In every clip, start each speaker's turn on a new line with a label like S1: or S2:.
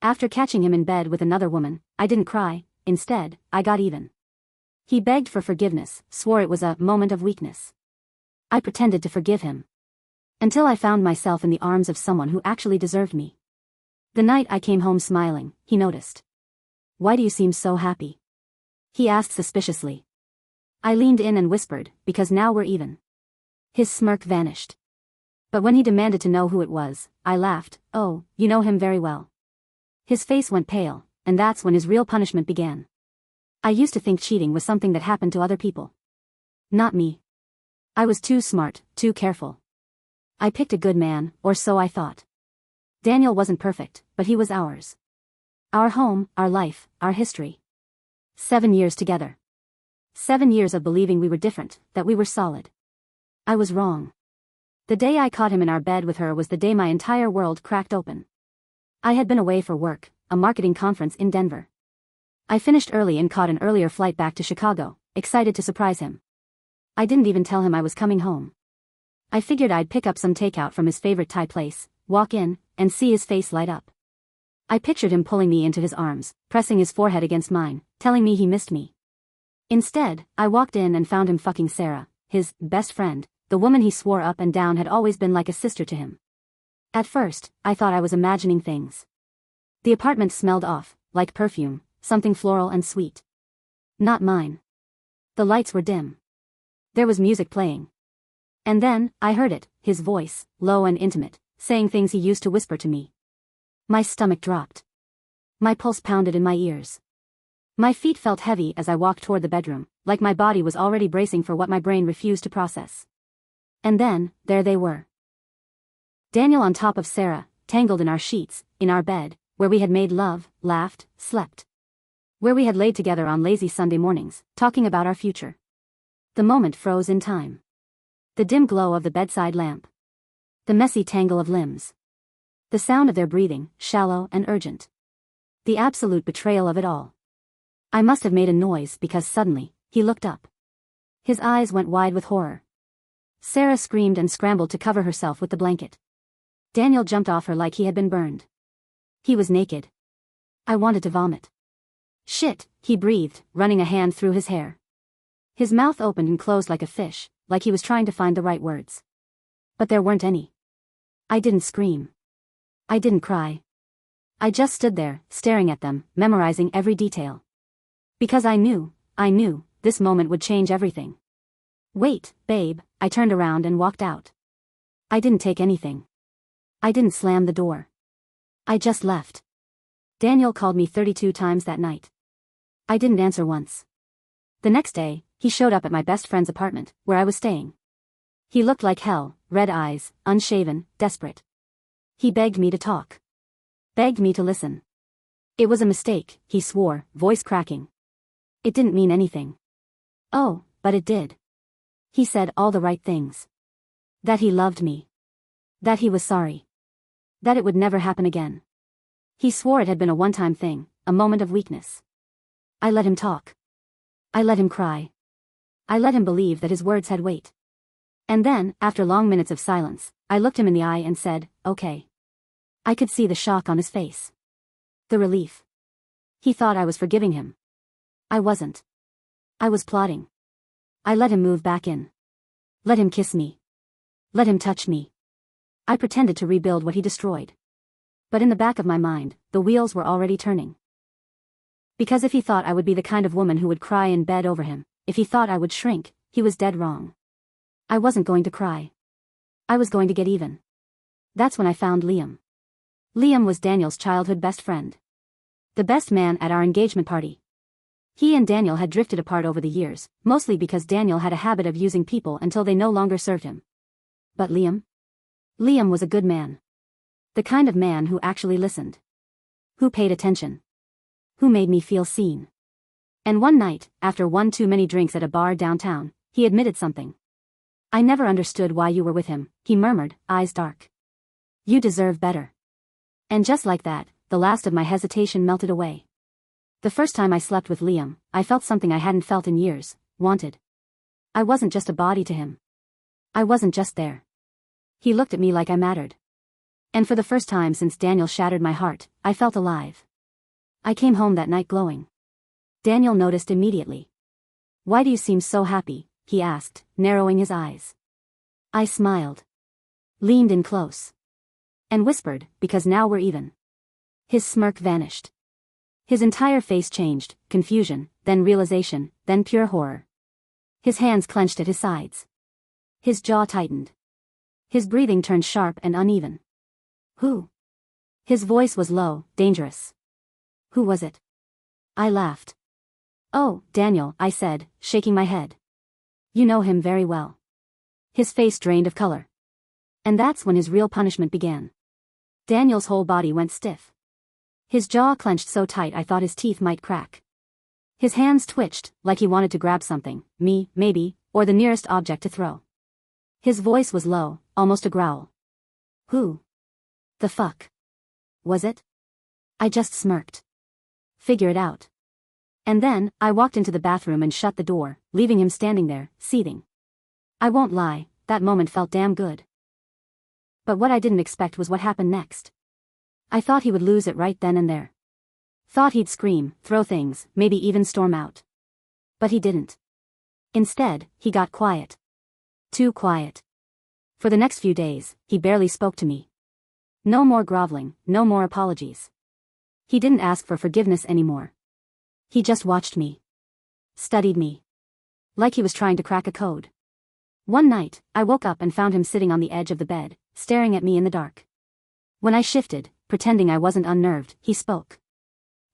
S1: After catching him in bed with another woman, I didn't cry, instead, I got even. He begged for forgiveness, swore it was a moment of weakness. I pretended to forgive him. Until I found myself in the arms of someone who actually deserved me. The night I came home smiling, he noticed. "Why do you seem so happy?" he asked suspiciously. I leaned in and whispered, "Because now we're even." His smirk vanished. But when he demanded to know who it was, I laughed. "Oh, you know him very well." His face went pale, and that's when his real punishment began. I used to think cheating was something that happened to other people. Not me. I was too smart, too careful. I picked a good man, or so I thought. Daniel wasn't perfect, but he was ours. Our home, our life, our history. 7 years together. 7 years of believing we were different, that we were solid. I was wrong. The day I caught him in our bed with her was the day my entire world cracked open. I had been away for work, a marketing conference in Denver. I finished early and caught an earlier flight back to Chicago, excited to surprise him. I didn't even tell him I was coming home. I figured I'd pick up some takeout from his favorite Thai place, walk in, and see his face light up. I pictured him pulling me into his arms, pressing his forehead against mine, telling me he missed me. Instead, I walked in and found him fucking Sarah, his best friend, the woman he swore up and down had always been like a sister to him. At first, I thought I was imagining things. The apartment smelled off, like perfume, something floral and sweet. Not mine. The lights were dim. There was music playing. And then, I heard it, his voice, low and intimate, saying things he used to whisper to me. My stomach dropped. My pulse pounded in my ears. My feet felt heavy as I walked toward the bedroom, like my body was already bracing for what my brain refused to process. And then, there they were. Daniel on top of Sarah, tangled in our sheets, in our bed, where we had made love, laughed, slept. Where we had laid together on lazy Sunday mornings, talking about our future. The moment froze in time. The dim glow of the bedside lamp. The messy tangle of limbs. The sound of their breathing, shallow and urgent. The absolute betrayal of it all. I must have made a noise because suddenly, he looked up. His eyes went wide with horror. Sarah screamed and scrambled to cover herself with the blanket. Daniel jumped off her like he had been burned. He was naked. I wanted to vomit. "Shit," he breathed, running a hand through his hair. His mouth opened and closed like a fish, like he was trying to find the right words. But there weren't any. I didn't scream. I didn't cry. I just stood there, staring at them, memorizing every detail. Because I knew, this moment would change everything. "Wait, babe," I turned around and walked out. I didn't take anything. I didn't slam the door. I just left. Daniel called me 32 times that night. I didn't answer once. The next day, he showed up at my best friend's apartment, where I was staying. He looked like hell, red eyes, unshaven, desperate. He begged me to talk. Begged me to listen. It was a mistake, he swore, voice cracking. It didn't mean anything. Oh, but it did. He said all the right things. That he loved me. That he was sorry. That it would never happen again. He swore it had been a one-time thing, a moment of weakness. I let him talk. I let him cry. I let him believe that his words had weight. And then, after long minutes of silence, I looked him in the eye and said, "Okay." I could see the shock on his face. The relief. He thought I was forgiving him. I wasn't. I was plotting. I let him move back in. Let him kiss me. Let him touch me. I pretended to rebuild what he destroyed. But in the back of my mind, the wheels were already turning. Because if he thought I would be the kind of woman who would cry in bed over him, if he thought I would shrink, he was dead wrong. I wasn't going to cry. I was going to get even. That's when I found Liam. Liam was Daniel's childhood best friend. The best man at our engagement party. He and Daniel had drifted apart over the years, mostly because Daniel had a habit of using people until they no longer served him. But Liam? Liam was a good man. The kind of man who actually listened. Who paid attention. Who made me feel seen. And one night, after one too many drinks at a bar downtown, he admitted something. "I never understood why you were with him," he murmured, eyes dark. "You deserve better." And just like that, the last of my hesitation melted away. The first time I slept with Liam, I felt something I hadn't felt in years, wanted. I wasn't just a body to him. I wasn't just there. He looked at me like I mattered. And for the first time since Daniel shattered my heart, I felt alive. I came home that night glowing. Daniel noticed immediately. "Why do you seem so happy?" he asked, narrowing his eyes. I smiled. Leaned in close. And whispered, "Because now we're even." His smirk vanished. His entire face changed, confusion, then realization, then pure horror. His hands clenched at his sides. His jaw tightened. His breathing turned sharp and uneven. "Who?" His voice was low, dangerous. "Who was it?" I laughed. "Oh, Daniel," I said, shaking my head. "You know him very well." His face drained of color. And that's when his real punishment began. Daniel's whole body went stiff. His jaw clenched so tight I thought his teeth might crack. His hands twitched, like he wanted to grab something, me, maybe, or the nearest object to throw. His voice was low, almost a growl. "Who the fuck was it?" I just smirked. "Figure it out." And then, I walked into the bathroom and shut the door, leaving him standing there, seething. I won't lie, that moment felt damn good. But what I didn't expect was what happened next. I thought he would lose it right then and there. Thought he'd scream, throw things, maybe even storm out. But he didn't. Instead, he got quiet. Too quiet. For the next few days, he barely spoke to me. No more groveling, no more apologies. He didn't ask for forgiveness anymore. He just watched me. Studied me. Like he was trying to crack a code. One night, I woke up and found him sitting on the edge of the bed, staring at me in the dark. When I shifted, pretending I wasn't unnerved, he spoke.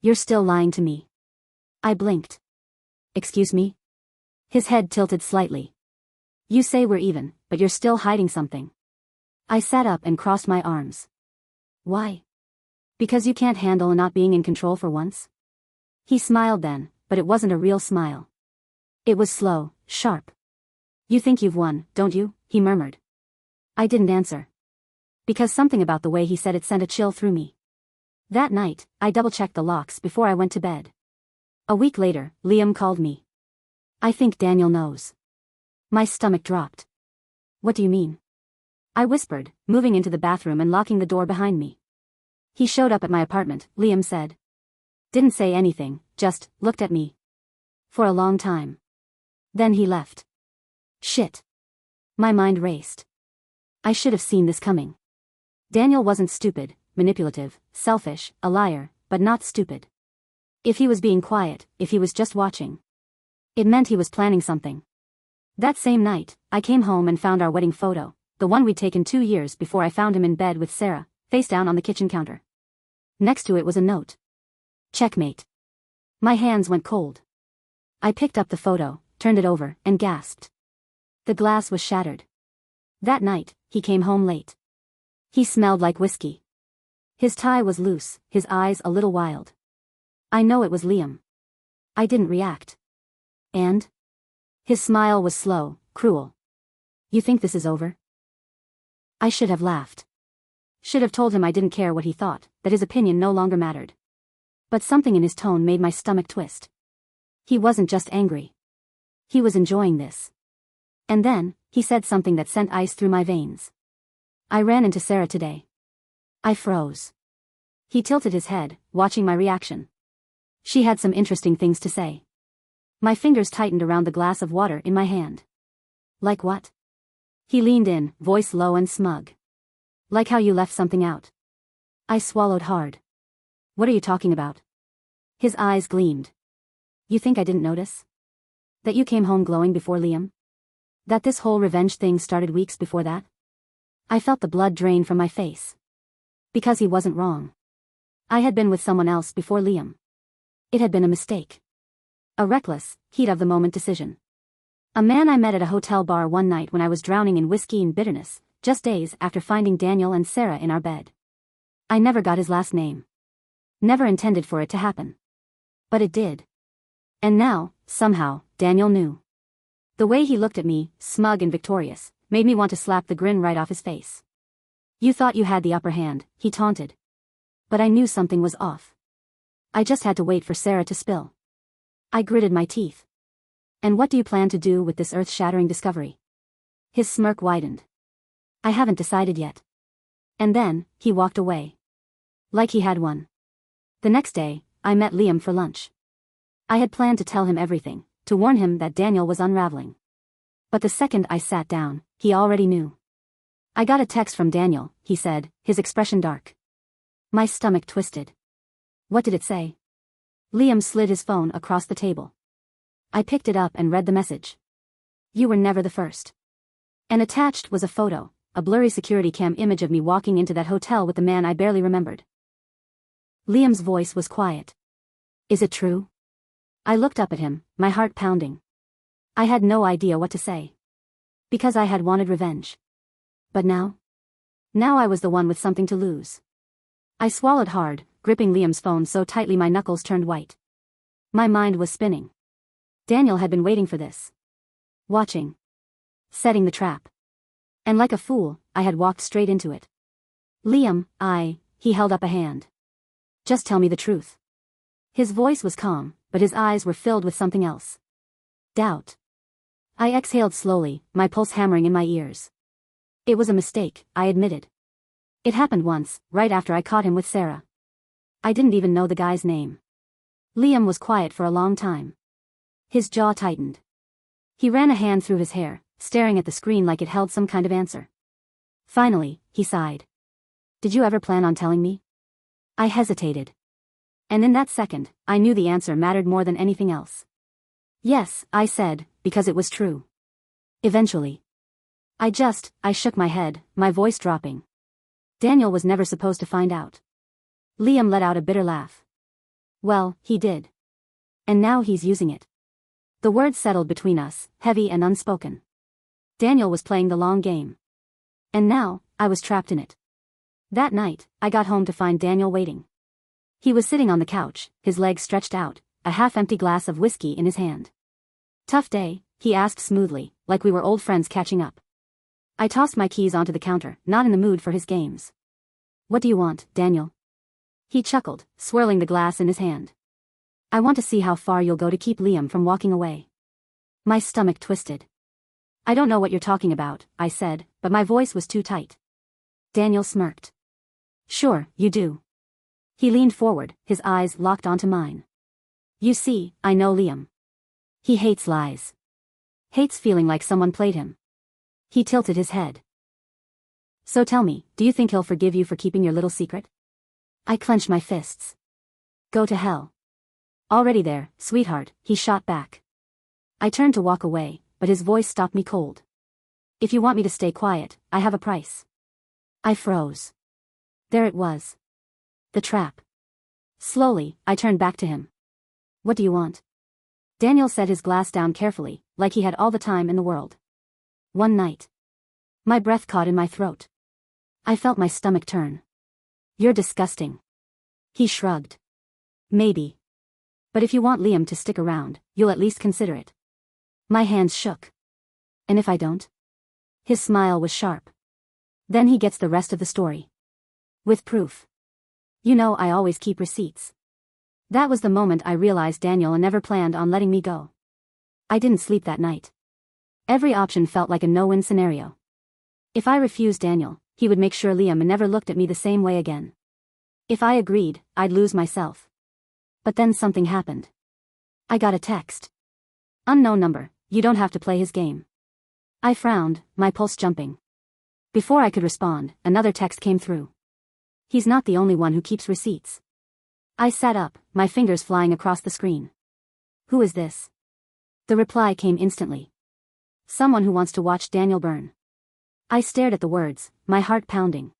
S1: "You're still lying to me." I blinked. "Excuse me?" His head tilted slightly. "You say we're even, but you're still hiding something." I sat up and crossed my arms. "Why?" "Because you can't handle not being in control for once?" He smiled then, but it wasn't a real smile. It was slow, sharp. "You think you've won, don't you?" he murmured. I didn't answer. Because something about the way he said it sent a chill through me. That night, I double-checked the locks before I went to bed. A week later, Liam called me. "I think Daniel knows." My stomach dropped. "What do you mean?" I whispered, moving into the bathroom and locking the door behind me. "He showed up at my apartment," Liam said. "Didn't say anything, just looked at me. For a long time. Then he left." Shit. My mind raced. I should have seen this coming. Daniel wasn't stupid, manipulative, selfish, a liar, but not stupid. If he was being quiet, if he was just watching, it meant he was planning something. That same night, I came home and found our wedding photo, the one we'd taken 2 years before I found him in bed with Sarah, face down on the kitchen counter. Next to it was a note. "Checkmate." My hands went cold. I picked up the photo, turned it over, and gasped. The glass was shattered. That night, he came home late. He smelled like whiskey. His tie was loose, his eyes a little wild. I know it was Liam. I didn't react. And? His smile was slow, cruel. "You think this is over?" I should have laughed. Should have told him I didn't care what he thought, that his opinion no longer mattered. But something in his tone made my stomach twist. He wasn't just angry. He was enjoying this. And then, he said something that sent ice through my veins. "I ran into Sarah today." I froze. He tilted his head, watching my reaction. She had some interesting things to say. My fingers tightened around the glass of water in my hand. "Like what?" He leaned in, voice low and smug. "Like how you left something out." I swallowed hard. "What are you talking about?" His eyes gleamed. "You think I didn't notice? That you came home glowing before Liam? That this whole revenge thing started weeks before that?" I felt the blood drain from my face. Because he wasn't wrong. I had been with someone else before Liam. It had been a mistake. A reckless, heat-of-the-moment decision. A man I met at a hotel bar one night when I was drowning in whiskey and bitterness, just days after finding Daniel and Sarah in our bed. I never got his last name. Never intended for it to happen. But it did. And now, somehow, Daniel knew. The way he looked at me, smug and victorious, made me want to slap the grin right off his face. "You thought you had the upper hand," he taunted. But I knew something was off. I just had to wait for Sarah to spill. I gritted my teeth. "And what do you plan to do with this earth-shattering discovery?" His smirk widened. "I haven't decided yet. And then, he walked away. Like he had won. The next day, I met Liam for lunch. I had planned to tell him everything, to warn him that Daniel was unraveling. But the second I sat down, he already knew. I got a text from Daniel, he said, his expression dark. My stomach twisted. What did it say? Liam slid his phone across the table. I picked it up and read the message. You were never the first. And attached was a photo, a blurry security cam image of me walking into that hotel with the man I barely remembered. Liam's voice was quiet. Is it true? I looked up at him, my heart pounding. I had no idea what to say. Because I had wanted revenge. But now? Now I was the one with something to lose. I swallowed hard, gripping Liam's phone so tightly my knuckles turned white. My mind was spinning. Daniel had been waiting for this. Watching. Setting the trap. And like a fool, I had walked straight into it. Liam, he held up a hand. Just tell me the truth. His voice was calm, but his eyes were filled with something else. Doubt. I exhaled slowly, my pulse hammering in my ears. It was a mistake, I admitted. It happened once, right after I caught him with Sarah. I didn't even know the guy's name. Liam was quiet for a long time. His jaw tightened. He ran a hand through his hair, staring at the screen like it held some kind of answer. Finally, he sighed. Did you ever plan on telling me? I hesitated. And in that second, I knew the answer mattered more than anything else. Yes, I said, because it was true. Eventually. I shook my head, my voice dropping. Daniel was never supposed to find out. Liam let out a bitter laugh. Well, he did. And now he's using it. The words settled between us, heavy and unspoken. Daniel was playing the long game. And now, I was trapped in it. That night, I got home to find Daniel waiting. He was sitting on the couch, his legs stretched out, a half-empty glass of whiskey in his hand. Tough day, he asked smoothly, like we were old friends catching up. I tossed my keys onto the counter, not in the mood for his games. What do you want, Daniel? He chuckled, swirling the glass in his hand. I want to see how far you'll go to keep Liam from walking away. My stomach twisted. I don't know what you're talking about, I said, but my voice was too tight. Daniel smirked. Sure, you do. He leaned forward, his eyes locked onto mine. You see, I know Liam. He hates lies. Hates feeling like someone played him. He tilted his head. So tell me, do you think he'll forgive you for keeping your little secret? I clenched my fists. Go to hell. Already there, sweetheart, he shot back. I turned to walk away, but his voice stopped me cold. If you want me to stay quiet, I have a price. I froze. There it was. The trap. Slowly, I turned back to him. What do you want? Daniel set his glass down carefully, like he had all the time in the world. One night. My breath caught in my throat. I felt my stomach turn. You're disgusting. He shrugged. Maybe. But if you want Liam to stick around, you'll at least consider it. My hands shook. And if I don't? His smile was sharp. Then he gets the rest of the story. With proof. You know I always keep receipts. That was the moment I realized Daniel never planned on letting me go. I didn't sleep that night. Every option felt like a no-win scenario. If I refused Daniel, he would make sure Liam never looked at me the same way again. If I agreed, I'd lose myself. But then something happened. I got a text. Unknown number, you don't have to play his game. I frowned, my pulse jumping. Before I could respond, another text came through. He's not the only one who keeps receipts. I sat up, my fingers flying across the screen. Who is this? The reply came instantly. Someone who wants to watch Daniel burn. I stared at the words, my heart pounding.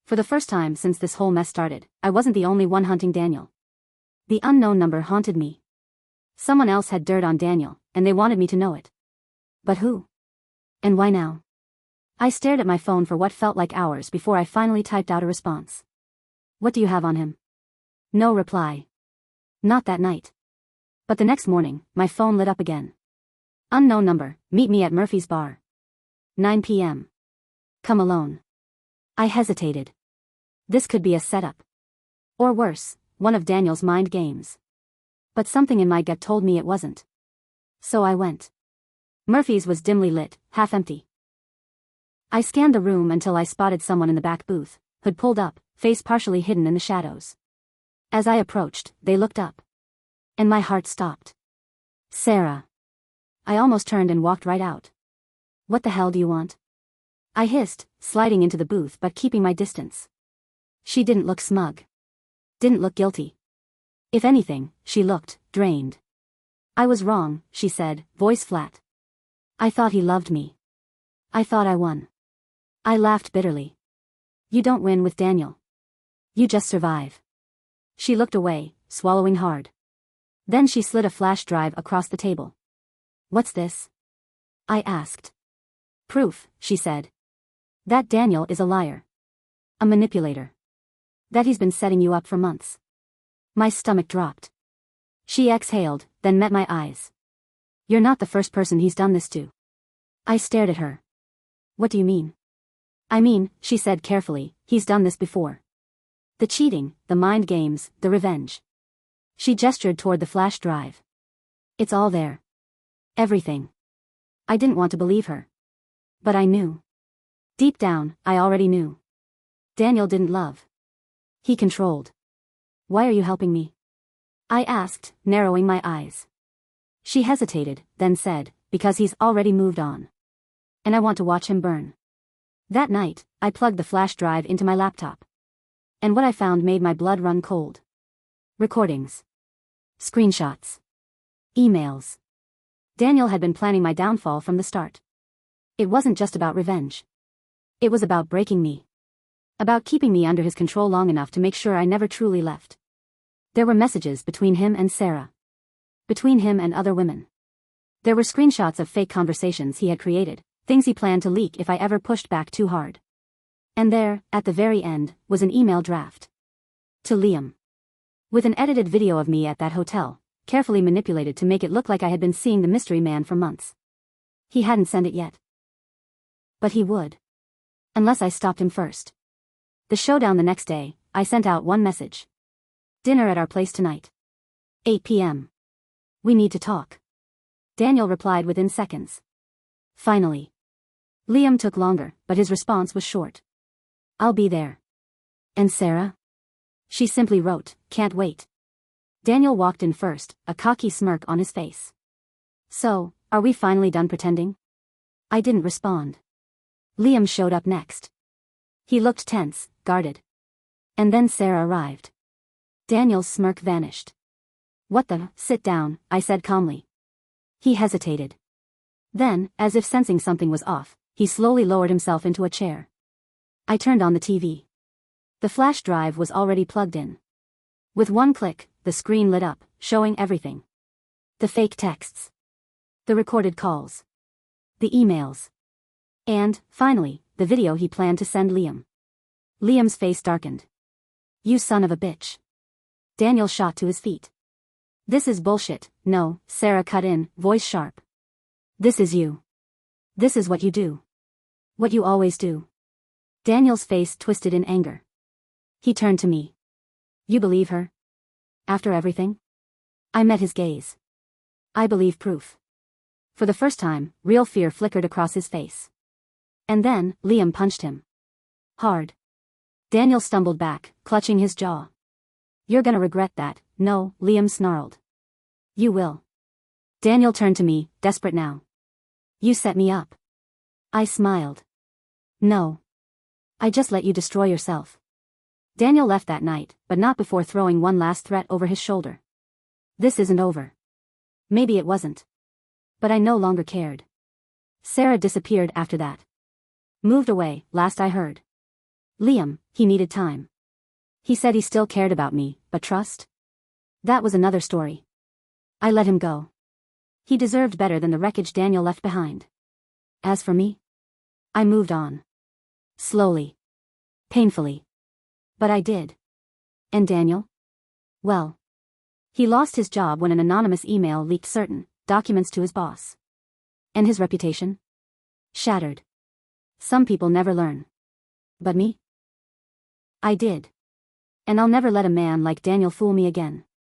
S1: For the first time since this whole mess started, I wasn't the only one hunting Daniel. The unknown number haunted me. Someone else had dirt on Daniel, and they wanted me to know it. But who? And why now? I stared at my phone for what felt like hours before I finally typed out a response. What do you have on him? No reply. Not that night. But the next morning, my phone lit up again. Unknown number, meet me at Murphy's bar. 9 p.m. Come alone. I hesitated. This could be a setup. Or worse, one of Daniel's mind games. But something in my gut told me it wasn't. So I went. Murphy's was dimly lit, half empty. I scanned the room until I spotted someone in the back booth, hood pulled up, face partially hidden in the shadows. As I approached, they looked up. And my heart stopped. Sarah. I almost turned and walked right out. What the hell do you want? I hissed, sliding into the booth but keeping my distance. She didn't look smug. Didn't look guilty. If anything, she looked drained. I was wrong, she said, voice flat. I thought he loved me. I thought I won. I laughed bitterly. You don't win with Daniel. You just survive. She looked away, swallowing hard. Then she slid a flash drive across the table. What's this? I asked. Proof, she said. That Daniel is a liar. A manipulator. That he's been setting you up for months. My stomach dropped. She exhaled, then met my eyes. You're not the first person he's done this to. I stared at her. What do you mean? I mean, she said carefully, he's done this before. The cheating, the mind games, the revenge. She gestured toward the flash drive. It's all there. Everything. I didn't want to believe her. But I knew. Deep down, I already knew. Daniel didn't love. He controlled. Why are you helping me? I asked, narrowing my eyes. She hesitated, then said, because he's already moved on. And I want to watch him burn. That night, I plugged the flash drive into my laptop. And what I found made my blood run cold. Recordings. Screenshots. Emails. Daniel had been planning my downfall from the start. It wasn't just about revenge. It was about breaking me. About keeping me under his control long enough to make sure I never truly left. There were messages between him and Sarah. Between him and other women. There were screenshots of fake conversations he had created, things he planned to leak if I ever pushed back too hard. And there, at the very end, was an email draft. To Liam. With an edited video of me at that hotel, carefully manipulated to make it look like I had been seeing the mystery man for months. He hadn't sent it yet. But he would. Unless I stopped him first. The showdown the next day, I sent out one message. Dinner at our place tonight. 8 p.m. We need to talk. Daniel replied within seconds. Finally. Liam took longer, but his response was short. I'll be there. And Sarah? She simply wrote, can't wait. Daniel walked in first, a cocky smirk on his face. So, are we finally done pretending? I didn't respond. Liam showed up next. He looked tense, guarded. And then Sarah arrived. Daniel's smirk vanished. What the? Sit down, I said calmly. He hesitated. Then, as if sensing something was off, he slowly lowered himself into a chair. I turned on the TV. The flash drive was already plugged in. With one click, the screen lit up, showing everything. The fake texts. The recorded calls. The emails. And, finally, the video he planned to send Liam. Liam's face darkened. You son of a bitch. Daniel shot to his feet. This is bullshit, no, Sarah cut in, voice sharp. This is you. This is what you do. What you always do. Daniel's face twisted in anger. He turned to me. You believe her? After everything? I met his gaze. I believe proof. For the first time, real fear flickered across his face. And then, Liam punched him. Hard. Daniel stumbled back, clutching his jaw. You're gonna regret that, no, Liam snarled. You will. Daniel turned to me, desperate now. You set me up. I smiled. No. I just let you destroy yourself. Daniel left that night, but not before throwing one last threat over his shoulder. This isn't over. Maybe it wasn't. But I no longer cared. Sarah disappeared after that. Moved away, last I heard. Liam, he needed time. He said he still cared about me, but trust? That was another story. I let him go. He deserved better than the wreckage Daniel left behind. As for me? I moved on. Slowly. Painfully. But I did. And Daniel? Well. He lost his job when an anonymous email leaked certain documents to his boss. And his reputation? Shattered. Some people never learn. But me? I did. And I'll never let a man like Daniel fool me again.